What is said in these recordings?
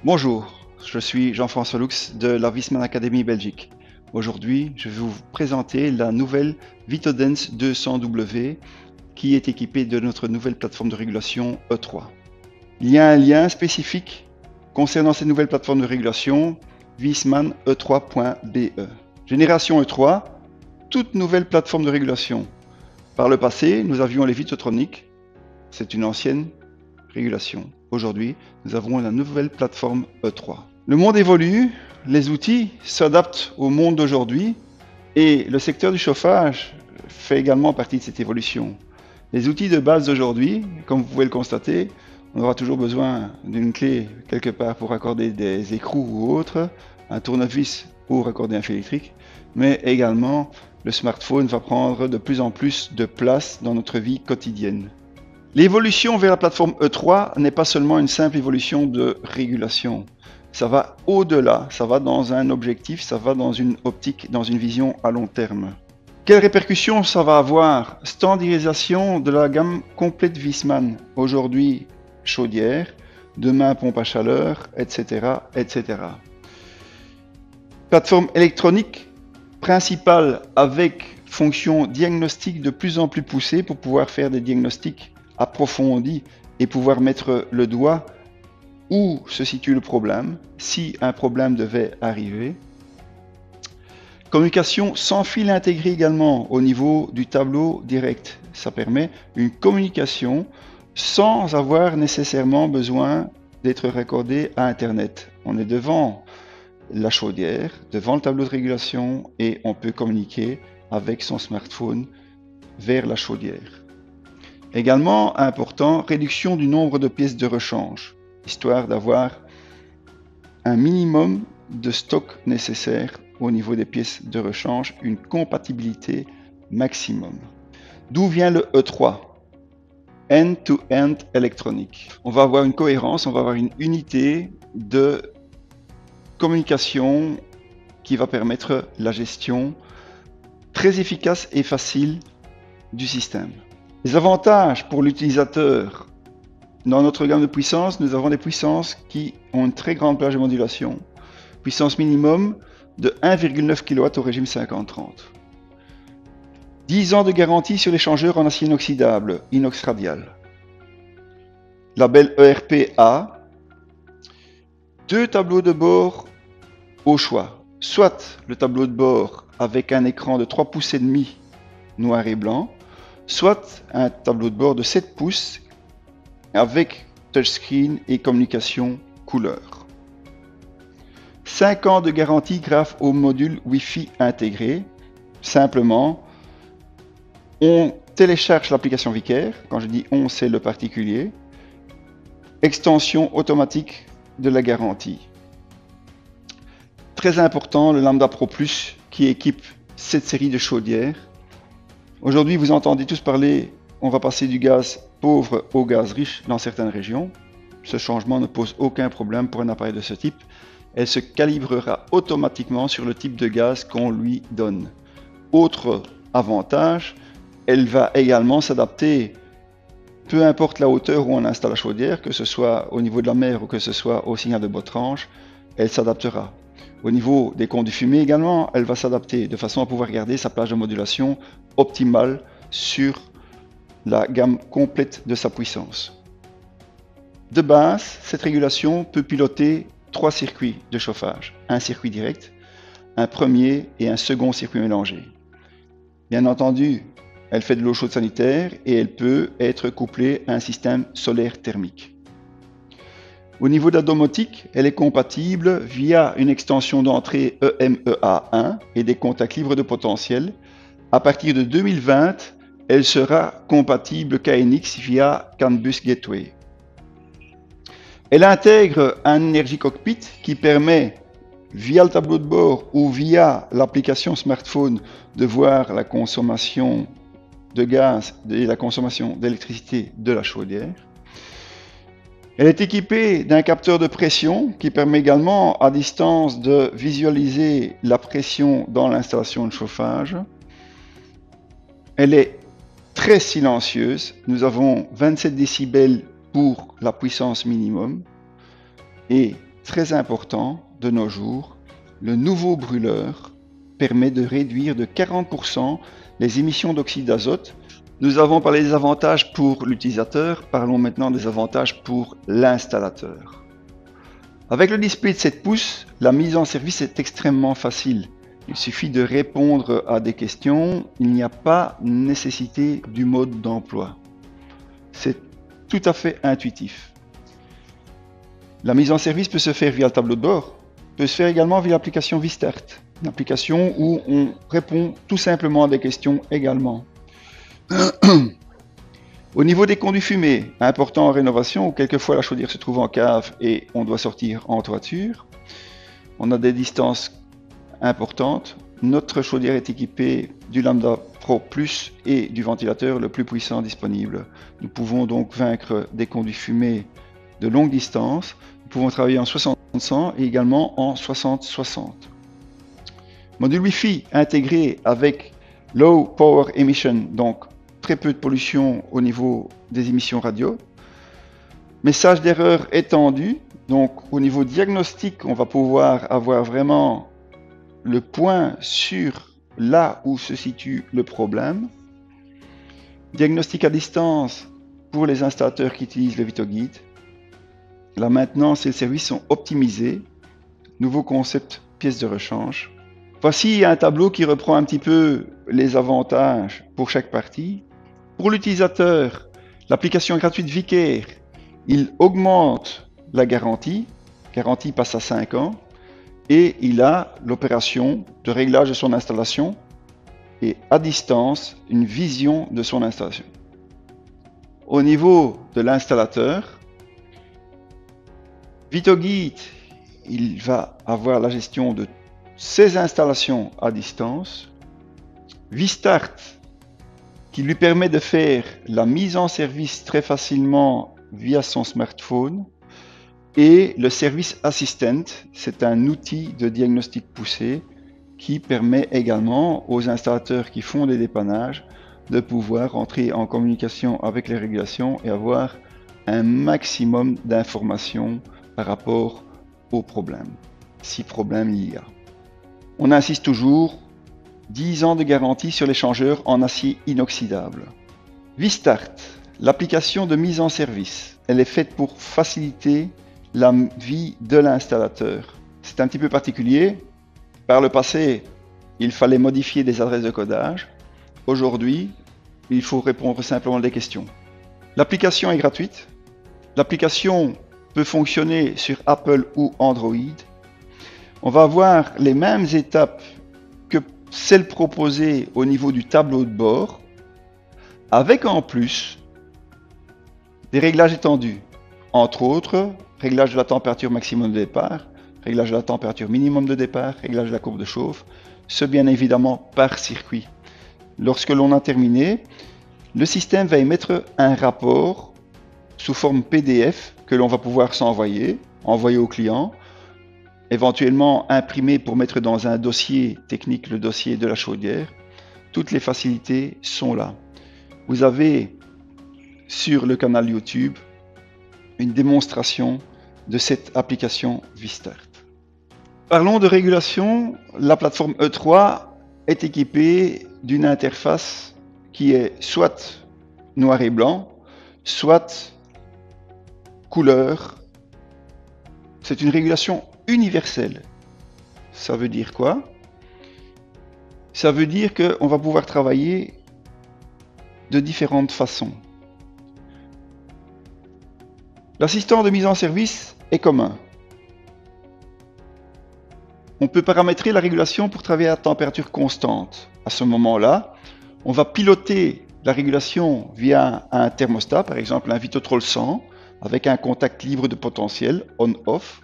Bonjour, je suis Jean-François Lux de la Viessmann Academy Belgique. Aujourd'hui, je vais vous présenter la nouvelle Vitodens 200W qui est équipée de notre nouvelle plateforme de régulation E3. Il y a un lien spécifique concernant ces nouvelles plateformes de régulation, Viessmann E3.be. Génération E3, toute nouvelle plateforme de régulation. Par le passé, nous avions les Vitotronic, c'est une ancienne régulation. Aujourd'hui, nous avons la nouvelle plateforme E3. Le monde évolue, les outils s'adaptent au monde d'aujourd'hui et le secteur du chauffage fait également partie de cette évolution. Les outils de base d'aujourd'hui, comme vous pouvez le constater, on aura toujours besoin d'une clé quelque part pour raccorder des écrous ou autres, un tournevis pour raccorder un fil électrique, mais également le smartphone va prendre de plus en plus de place dans notre vie quotidienne. L'évolution vers la plateforme E3 n'est pas seulement une simple évolution de régulation. Ça va au-delà, ça va dans un objectif, ça va dans une optique, dans une vision à long terme. Quelles répercussions ça va avoir? Standardisation de la gamme complète Viessmann. Aujourd'hui, chaudière, demain pompe à chaleur, etc., etc. Plateforme électronique principale avec fonction diagnostic de plus en plus poussée pour pouvoir faire des diagnostics approfondis et pouvoir mettre le doigt où se situe le problème, si un problème devait arriver. Communication sans fil intégré également au niveau du tableau direct. Ça permet une communication sans avoir nécessairement besoin d'être raccordé à Internet. On est devant la chaudière, devant le tableau de régulation et on peut communiquer avec son smartphone vers la chaudière. Également important, réduction du nombre de pièces de rechange, histoire d'avoir un minimum de stock nécessaire au niveau des pièces de rechange, une compatibilité maximum. D'où vient le E3? End-to-end électronique. On va avoir une cohérence, on va avoir une unité de communication qui va permettre la gestion très efficace et facile du système. Les avantages pour l'utilisateur. Dans notre gamme de puissance, nous avons des puissances qui ont une très grande plage de modulation. Puissance minimum de 1,9 kW au régime 50-30. 10 ans de garantie sur l'échangeur en acier inoxydable, inox radial. Label ERP-A. 2 tableaux de bord au choix. Soit le tableau de bord avec un écran de 3,5 pouces noir et blanc, soit un tableau de bord de 7 pouces avec touchscreen et communication couleur. 5 ans de garantie grâce au module Wi-Fi intégré. Simplement, on télécharge l'application Vicaire. Quand je dis on, c'est le particulier. Extension automatique de la garantie. Très important, le Lambda Pro Plus qui équipe cette série de chaudières. Aujourd'hui, vous entendez tous parler, on va passer du gaz pauvre au gaz riche dans certaines régions. Ce changement ne pose aucun problème pour un appareil de ce type. Elle se calibrera automatiquement sur le type de gaz qu'on lui donne. Autre avantage, elle va également s'adapter, peu importe la hauteur où on installe la chaudière, que ce soit au niveau de la mer ou que ce soit au signal de Botrange, elle s'adaptera. Au niveau des conduits fumés également, elle va s'adapter de façon à pouvoir garder sa plage de modulation optimale sur la gamme complète de sa puissance. De base, cette régulation peut piloter 3 circuits de chauffage. Un circuit direct, un premier et un second circuit mélangé. Bien entendu, elle fait de l'eau chaude sanitaire et elle peut être couplée à un système solaire thermique. Au niveau de la domotique, elle est compatible via une extension d'entrée EMEA1 et des contacts libres de potentiel. À partir de 2020, elle sera compatible KNX via CAN Bus Gateway. Elle intègre un Energy Cockpit qui permet, via le tableau de bord ou via l'application smartphone, de voir la consommation de gaz et la consommation d'électricité de la chaudière. Elle est équipée d'un capteur de pression qui permet également à distance de visualiser la pression dans l'installation de chauffage. Elle est très silencieuse. Nous avons 27 décibels pour la puissance minimum et très important de nos jours, le nouveau brûleur permet de réduire de 40% les émissions d'oxyde d'azote. Nous avons parlé des avantages pour l'utilisateur, parlons maintenant des avantages pour l'installateur. Avec le display de 7 pouces, la mise en service est extrêmement facile. Il suffit de répondre à des questions, il n'y a pas nécessité du mode d'emploi. C'est tout à fait intuitif. La mise en service peut se faire via le tableau de bord, peut se faire également via l'application Vistart, une application où on répond tout simplement à des questions également. Au niveau des conduits fumés, important en rénovation, où quelquefois la chaudière se trouve en cave et on doit sortir en toiture, on a des distances importante. Notre chaudière est équipée du Lambda Pro Plus et du ventilateur le plus puissant disponible. Nous pouvons donc vaincre des conduits fumés de longue distance. Nous pouvons travailler en 60-100 et également en 60-60. Module Wi-Fi intégré avec Low Power Emission, donc très peu de pollution au niveau des émissions radio. Message d'erreur étendu, donc au niveau diagnostic, on va pouvoir avoir vraiment le point sur là où se situe le problème. Diagnostic à distance pour les installateurs qui utilisent le VitoGuide. La maintenance et le service sont optimisés. Nouveau concept pièces de rechange. Voici un tableau qui reprend un petit peu les avantages pour chaque partie. Pour l'utilisateur, l'application gratuite Vicaire, il augmente la garantie. Garantie passe à 5 ans. Et il a l'opération de réglage de son installation et à distance une vision de son installation. Au niveau de l'installateur, VitoGuide, il va avoir la gestion de ses installations à distance. Vistart, qui lui permet de faire la mise en service très facilement via son smartphone. Et le Service Assistant, c'est un outil de diagnostic poussé qui permet également aux installateurs qui font des dépannages de pouvoir entrer en communication avec les régulations et avoir un maximum d'informations par rapport aux problèmes, si problème il y a. On insiste toujours, 10 ans de garantie sur l'échangeur en acier inoxydable. Vistart, l'application de mise en service, elle est faite pour faciliter la vie de l'installateur. C'est un petit peu particulier. Par le passé, il fallait modifier des adresses de codage. Aujourd'hui, il faut répondre simplement à des questions. L'application est gratuite. L'application peut fonctionner sur Apple ou Android. On va avoir les mêmes étapes que celles proposées au niveau du tableau de bord, avec en plus des réglages étendus. Entre autres, réglage de la température maximum de départ, réglage de la température minimum de départ, réglage de la courbe de chauffe, ce bien évidemment par circuit. Lorsque l'on a terminé, le système va émettre un rapport sous forme PDF que l'on va pouvoir s'envoyer, envoyer au client, éventuellement imprimer pour mettre dans un dossier technique, le dossier de la chaudière. Toutes les facilités sont là. Vous avez sur le canal YouTube une démonstration de cette application Vistart. Parlons de régulation. La plateforme E3 est équipée d'une interface qui est soit noir et blanc, soit couleur. C'est une régulation universelle. Ça veut dire quoi? Ça veut dire qu'on va pouvoir travailler de différentes façons. L'assistant de mise en service est commun. On peut paramétrer la régulation pour travailler à température constante. À ce moment-là, on va piloter la régulation via un thermostat, par exemple un Vitotrol 100, avec un contact libre de potentiel on-off.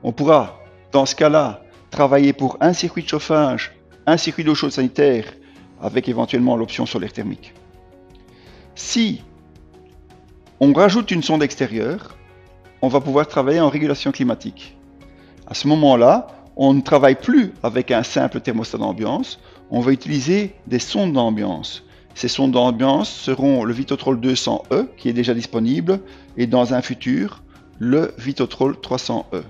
On pourra, dans ce cas-là, travailler pour un circuit de chauffage, un circuit d'eau chaude sanitaire, avec éventuellement l'option solaire thermique. Si on rajoute une sonde extérieure, on va pouvoir travailler en régulation climatique. À ce moment-là, on ne travaille plus avec un simple thermostat d'ambiance, on va utiliser des sondes d'ambiance. Ces sondes d'ambiance seront le Vitotrol 200E qui est déjà disponible et dans un futur, le Vitotrol 300E.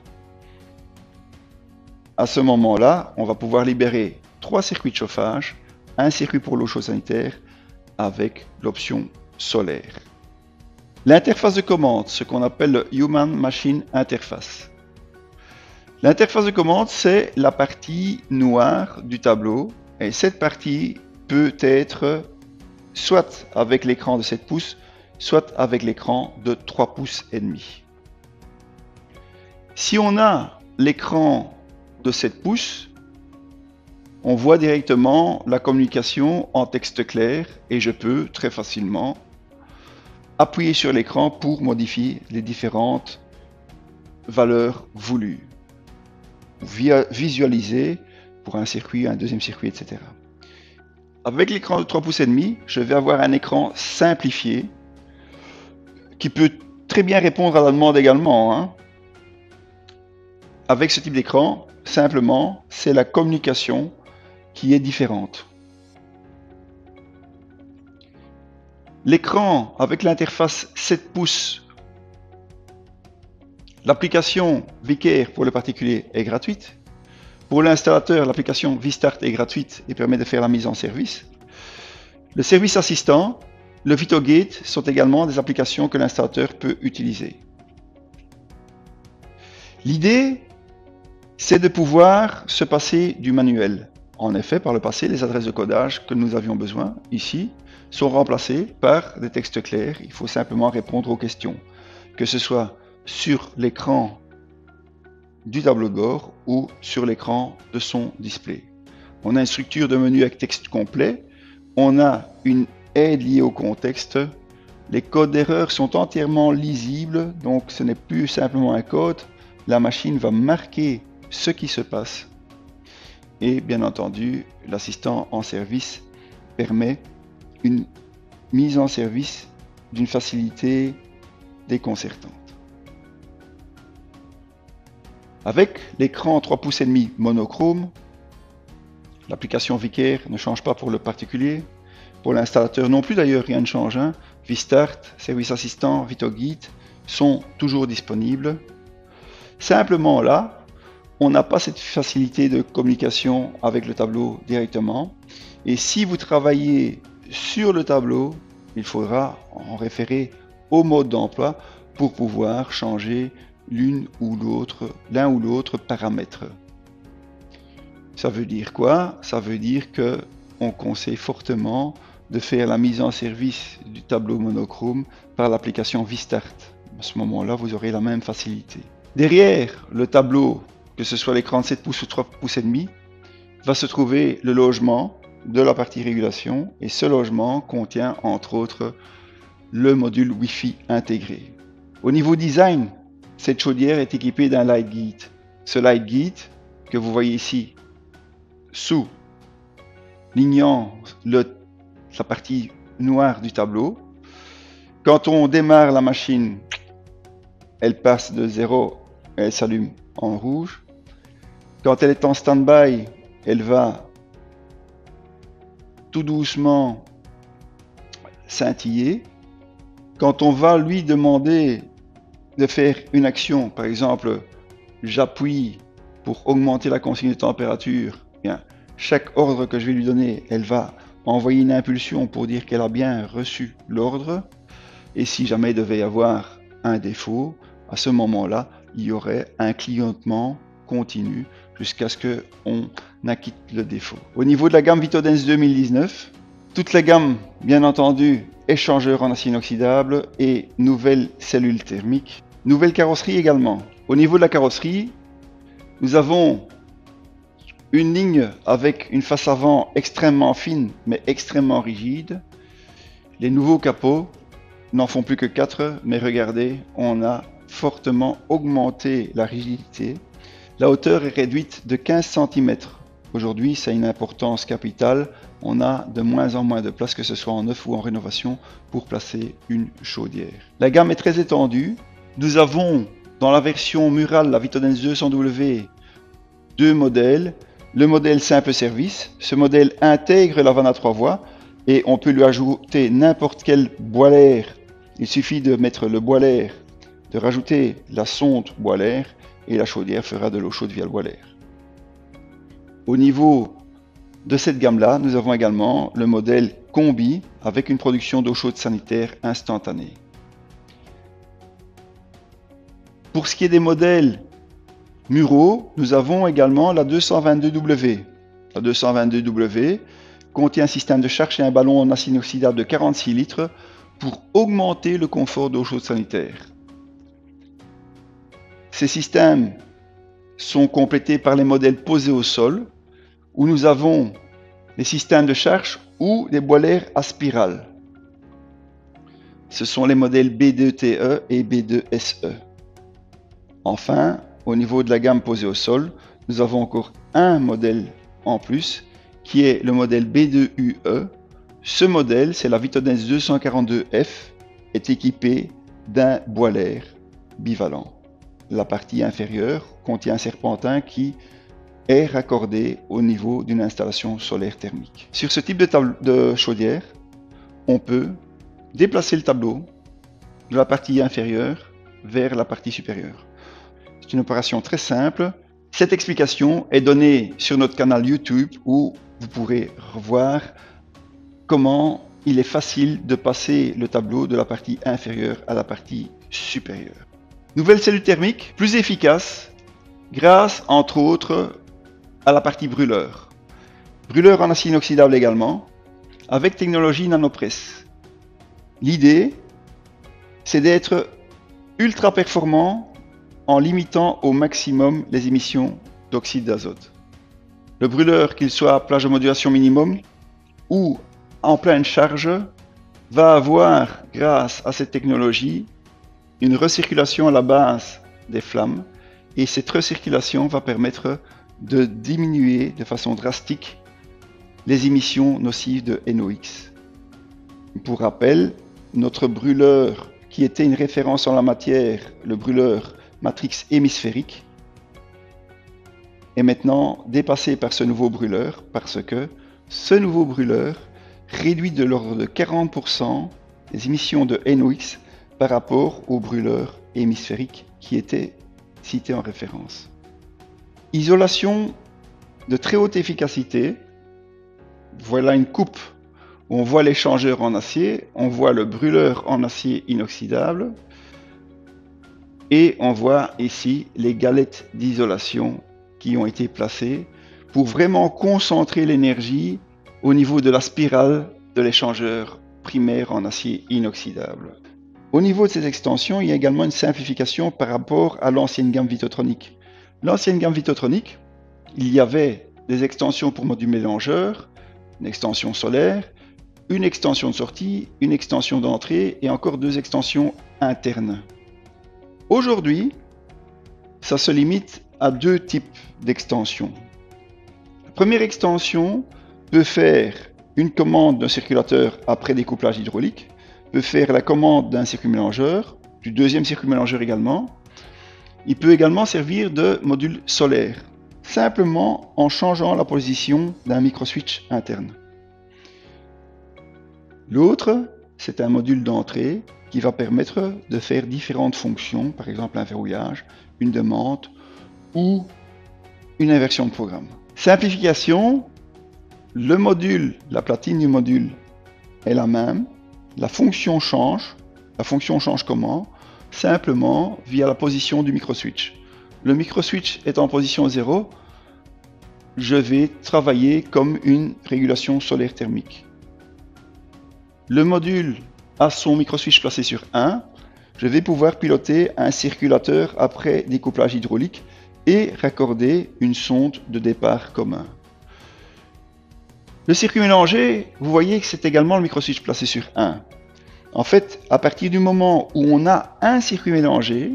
À ce moment-là, on va pouvoir libérer 3 circuits de chauffage, un circuit pour l'eau chaude sanitaire avec l'option solaire. L'interface de commande, ce qu'on appelle le Human Machine Interface. L'interface de commande, c'est la partie noire du tableau, et cette partie peut être soit avec l'écran de 7 pouces, soit avec l'écran de 3 pouces et demi. Si on a l'écran de 7 pouces, on voit directement la communication en texte clair et je peux très facilement appuyer sur l'écran pour modifier les différentes valeurs voulues. Visualiser pour un circuit, un deuxième circuit, etc. Avec l'écran de 3 pouces et demi, je vais avoir un écran simplifié qui peut très bien répondre à la demande également, hein. Avec ce type d'écran, simplement, c'est la communication qui est différente. L'écran avec l'interface 7 pouces, l'application Vicaire pour le particulier est gratuite. Pour l'installateur, l'application Vistart est gratuite et permet de faire la mise en service. Le service assistant, le VitoGate sont également des applications que l'installateur peut utiliser. L'idée, c'est de pouvoir se passer du manuel. En effet, par le passé, les adresses de codage que nous avions besoin, ici, sont remplacées par des textes clairs. Il faut simplement répondre aux questions, que ce soit sur l'écran du tableau de bord ou sur l'écran de son display. On a une structure de menu avec texte complet, on a une aide liée au contexte, les codes d'erreur sont entièrement lisibles, donc ce n'est plus simplement un code, la machine va marquer ce qui se passe et bien entendu l'assistant en service permet une mise en service d'une facilité déconcertante. Avec l'écran 3 pouces et demi monochrome, l'application Vicaire ne change pas pour le particulier, pour l'installateur non plus d'ailleurs, rien ne change, hein. Vistart, Service Assistant, VitoGate sont toujours disponibles. Simplement là, on n'a pas cette facilité de communication avec le tableau directement. Et si vous travaillez sur le tableau, il faudra en référer au mode d'emploi pour pouvoir changer l'un ou l'autre paramètre. Ça veut dire quoi? Ça veut dire que on conseille fortement de faire la mise en service du tableau monochrome par l'application Vistart. À ce moment-là, vous aurez la même facilité. Derrière le tableau, que ce soit l'écran de 7 pouces ou 3 pouces et demi, va se trouver le logement de la partie régulation et ce logement contient entre autres le module Wi-Fi intégré. Au niveau design, cette chaudière est équipée d'un light gate. Ce light gate que vous voyez ici soulignant la partie noire du tableau, quand on démarre la machine, elle passe de 0 et elle s'allume en rouge. Quand elle est en stand-by, elle va tout doucement scintiller. Quand on va lui demander de faire une action, par exemple, j'appuie pour augmenter la consigne de température, bien, chaque ordre que je vais lui donner, elle va envoyer une impulsion pour dire qu'elle a bien reçu l'ordre. Et si jamais il devait y avoir un défaut, à ce moment-là, il y aurait un clignotement continu jusqu'à ce qu'on acquitte le défaut. Au niveau de la gamme VitoDance 2019, toute la gamme, bien entendu, échangeur en acier inoxydable et nouvelle cellule thermique. Nouvelle carrosserie également. Au niveau de la carrosserie, nous avons une ligne avec une face avant extrêmement fine mais extrêmement rigide. Les nouveaux capots n'en font plus que 4, mais regardez, on a fortement augmenté la rigidité. La hauteur est réduite de 15 cm. Aujourd'hui, ça a une importance capitale. On a de moins en moins de place, que ce soit en neuf ou en rénovation, pour placer une chaudière. La gamme est très étendue. Nous avons dans la version murale, la VitoDance 200W, deux modèles. Le modèle simple service. Ce modèle intègre la vanne à 3 voies et on peut lui ajouter n'importe quel boiler. Il suffit de mettre le boiler de rajouter la sonde boiler et la chaudière fera de l'eau chaude via le boiler. Au niveau de cette gamme-là, nous avons également le modèle Combi avec une production d'eau chaude sanitaire instantanée. Pour ce qui est des modèles Muro, nous avons également la 222W. La 222W contient un système de charge et un ballon en acier inoxydable de 46 litres pour augmenter le confort d'eau chaude sanitaire. Ces systèmes sont complétés par les modèles posés au sol, où nous avons les systèmes de charge ou les boilers à spirale. Ce sont les modèles B2TE et B2SE. Enfin, au niveau de la gamme posée au sol, nous avons encore un modèle en plus, qui est le modèle B2UE. Ce modèle, c'est la Vitones 242F, est équipé d'un boiler bivalent. La partie inférieure contient un serpentin qui est raccordé au niveau d'une installation solaire thermique. Sur ce type de chaudière, on peut déplacer le tableau de la partie inférieure vers la partie supérieure. C'est une opération très simple. Cette explication est donnée sur notre canal YouTube où vous pourrez revoir comment il est facile de passer le tableau de la partie inférieure à la partie supérieure. Nouvelle cellule thermique, plus efficace, grâce entre autres à la partie brûleur. Brûleur en acier inoxydable également, avec technologie nanopress. L'idée, c'est d'être ultra performant en limitant au maximum les émissions d'oxyde d'azote. Le brûleur, qu'il soit à plage de modulation minimum ou en pleine charge, va avoir, grâce à cette technologie, une recirculation à la base des flammes, et cette recirculation va permettre de diminuer de façon drastique les émissions nocives de NOx. Pour rappel, notre brûleur, qui était une référence en la matière, le brûleur Matrix hémisphérique, est maintenant dépassé par ce nouveau brûleur parce que ce nouveau brûleur réduit de l'ordre de 40% les émissions de NOx par rapport au brûleur hémisphérique qui était cité en référence. Isolation de très haute efficacité. Voilà une coupe où on voit l'échangeur en acier, on voit le brûleur en acier inoxydable et on voit ici les galettes d'isolation qui ont été placées pour vraiment concentrer l'énergie au niveau de la spirale de l'échangeur primaire en acier inoxydable. Au niveau de ces extensions, il y a également une simplification par rapport à l'ancienne gamme Vitotronic. L'ancienne gamme Vitotronic, il y avait des extensions pour module mélangeur, une extension solaire, une extension de sortie, une extension d'entrée et encore deux extensions internes. Aujourd'hui, ça se limite à deux types d'extensions. La première extension peut faire une commande d'un circulateur après découplage hydraulique, peut faire la commande d'un circuit mélangeur, du deuxième circuit mélangeur également. Il peut également servir de module solaire, simplement en changeant la position d'un microswitch interne. L'autre, c'est un module d'entrée qui va permettre de faire différentes fonctions, par exemple un verrouillage, une demande ou une inversion de programme. Simplification, le module, la platine du module est la même, la fonction change. La fonction change comment? Simplement via la position du microswitch. Le microswitch est en position 0, je vais travailler comme une régulation solaire thermique. Le module a son microswitch placé sur 1, je vais pouvoir piloter un circulateur après découplage hydraulique et raccorder une sonde de départ commun. Le circuit mélangé, vous voyez que c'est également le microswitch placé sur 1. En fait, à partir du moment où on a un circuit mélangé,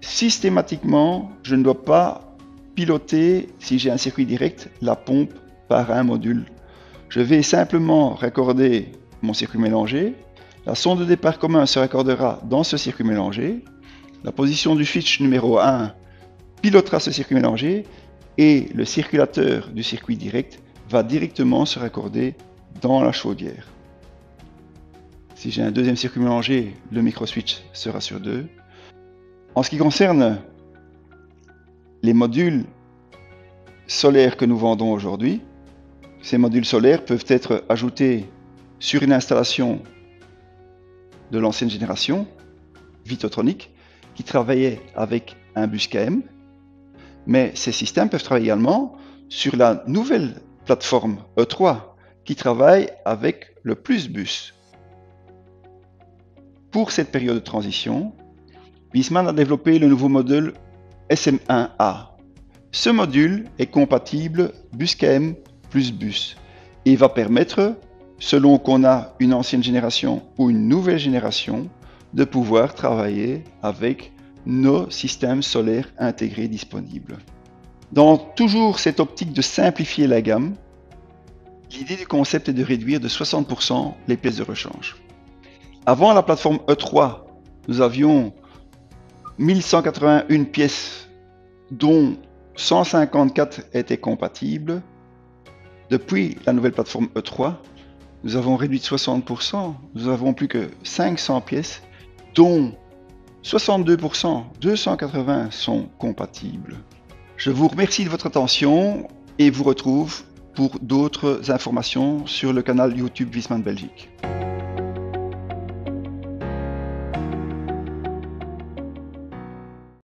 systématiquement, je ne dois pas piloter, si j'ai un circuit direct, la pompe par un module. Je vais simplement raccorder mon circuit mélangé, la sonde de départ commun se raccordera dans ce circuit mélangé, la position du switch numéro 1 pilotera ce circuit mélangé et le circulateur du circuit direct va directement se raccorder dans la chaudière. Si j'ai un deuxième circuit mélangé, le microswitch sera sur 2. En ce qui concerne les modules solaires que nous vendons aujourd'hui, ces modules solaires peuvent être ajoutés sur une installation de l'ancienne génération, Vitotronic, qui travaillait avec un bus KM, mais ces systèmes peuvent travailler également sur la nouvelle plateforme E3 qui travaille avec le Plusbus. Pour cette période de transition, Viessmann a développé le nouveau module SM1A. Ce module est compatible bus KM plus bus et va permettre, selon qu'on a une ancienne génération ou une nouvelle génération, de pouvoir travailler avec nos systèmes solaires intégrés disponibles. Dans toujours cette optique de simplifier la gamme, l'idée du concept est de réduire de 60% les pièces de rechange. Avant la plateforme E3, nous avions 1181 pièces dont 154 étaient compatibles. Depuis la nouvelle plateforme E3, nous avons réduit de 60%. Nous avons plus que 500 pièces dont 62%, 280 sont compatibles. Je vous remercie de votre attention et vous retrouve pour d'autres informations sur le canal YouTube Viessmann Belgique.